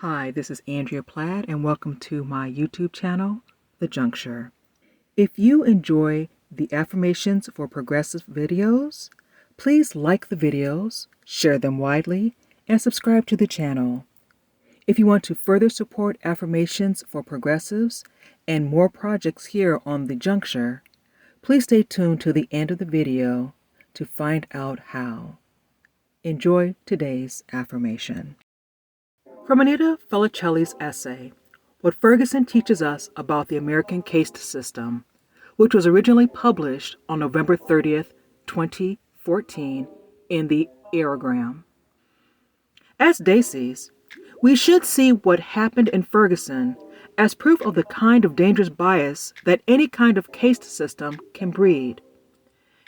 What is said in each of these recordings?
Hi, this is Andrea Platt, and welcome to my YouTube channel, The Juncture. If you enjoy the Affirmations for Progressive videos, please like the videos, share them widely, and subscribe to the channel. If you want to further support Affirmations for Progressives and more projects here on The Juncture, please stay tuned to the end of the video to find out how. Enjoy today's affirmation. From Anita Felicelli's essay, What Ferguson Teaches Us About the American Caste System, which was originally published on November 30th, 2014 in the Aerogram. As Desis, we should see what happened in Ferguson as proof of the kind of dangerous bias that any kind of caste system can breed.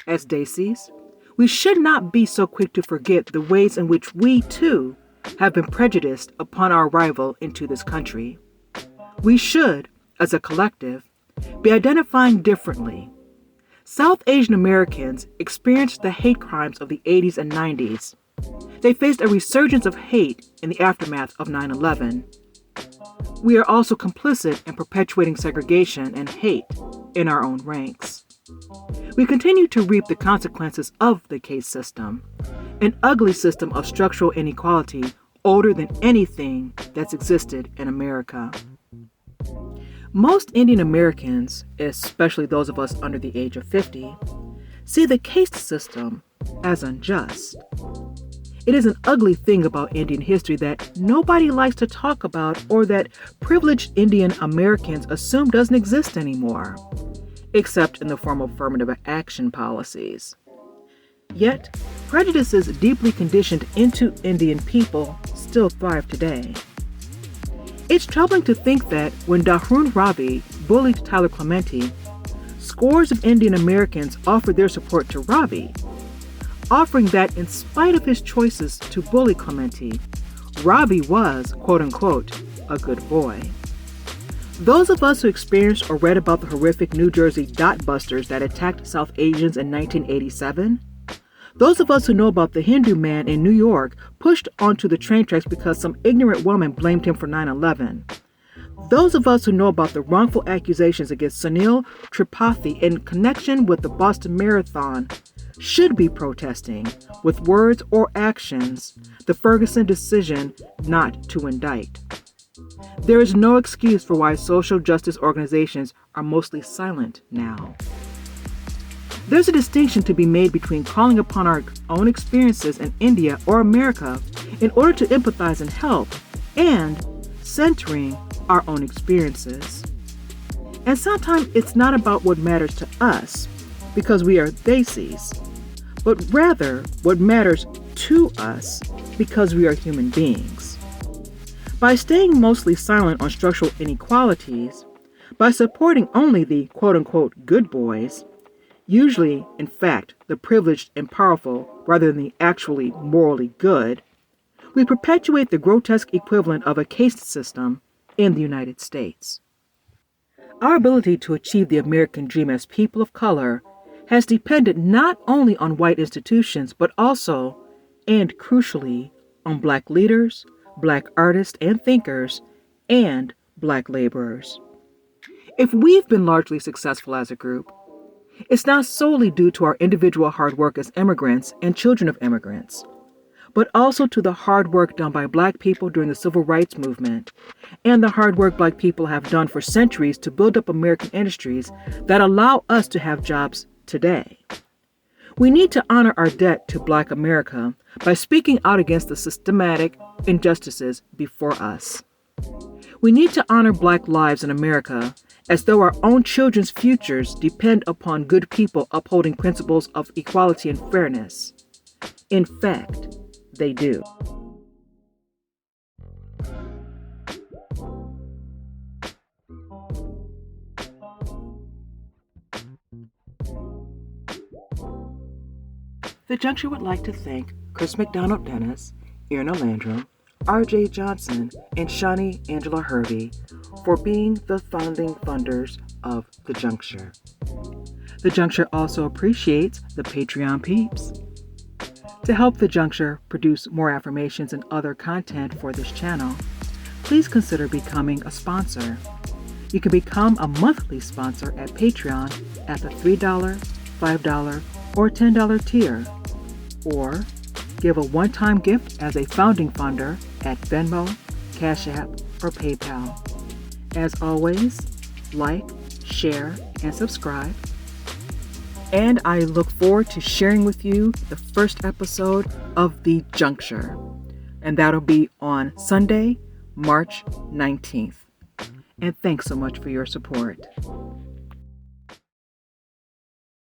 As Desis, we should not be so quick to forget the ways in which we, too, have been prejudiced upon our arrival into this country. We should, as a collective, be identifying differently. South Asian Americans experienced the hate crimes of the 80s and 90s. They faced a resurgence of hate in the aftermath of 9/11. We are also complicit in perpetuating segregation and hate in our own ranks. We continue to reap the consequences of the caste system, an ugly system of structural inequality older than anything that's existed in America. Most Indian Americans, especially those of us under the age of 50, see the caste system as unjust. It is an ugly thing about Indian history that nobody likes to talk about, or that privileged Indian Americans assume doesn't exist anymore, except in the form of affirmative action policies. Yet, prejudices deeply conditioned into Indian people still thrive today. It's troubling to think that when Dahroon Ravi bullied Tyler Clementi, scores of Indian Americans offered their support to Ravi, offering that in spite of his choices to bully Clementi, Ravi was, quote-unquote, a good boy. Those of us who experienced or read about the horrific New Jersey dot busters that attacked South Asians in 1987, those of us who know about the Hindu man in New York pushed onto the train tracks because some ignorant woman blamed him for 9/11. Those of us who know about the wrongful accusations against Sunil Tripathi in connection with the Boston Marathon should be protesting, with words or actions, the Ferguson decision not to indict. There is no excuse for why social justice organizations are mostly silent now. There's a distinction to be made between calling upon our own experiences in India or America in order to empathize and help, and centering our own experiences. And sometimes it's not about what matters to us, because we are Desis, but rather what matters to us, because we are human beings. By staying mostly silent on structural inequalities, by supporting only the quote-unquote good boys, usually, in fact, the privileged and powerful rather than the actually morally good, we perpetuate the grotesque equivalent of a caste system in the United States. Our ability to achieve the American dream as people of color has depended not only on white institutions, but also, and crucially, on Black leaders, Black artists and thinkers, and Black laborers. If we've been largely successful as a group, it's not solely due to our individual hard work as immigrants and children of immigrants, but also to the hard work done by Black people during the Civil Rights Movement and the hard work Black people have done for centuries to build up American industries that allow us to have jobs today. We need to honor our debt to Black America by speaking out against the systematic injustices before us. We need to honor Black lives in America as though our own children's futures depend upon good people upholding principles of equality and fairness. In fact, they do. The Juncture would like to thank Chris McDonald Dennis, Irna Landrum, R.J. Johnson, and Shani Angela Hervey for being the founding funders of The Juncture. The Juncture also appreciates the Patreon peeps. To help The Juncture produce more affirmations and other content for this channel, please consider becoming a sponsor. You can become a monthly sponsor at Patreon at the $3, $5, or $10 tier, or give a one-time gift as a founding funder at Venmo, CashApp, or PayPal. As always, like, share, and subscribe. And I look forward to sharing with you the first episode of The Juncture. And that'll be on Sunday, March 19th. And thanks so much for your support.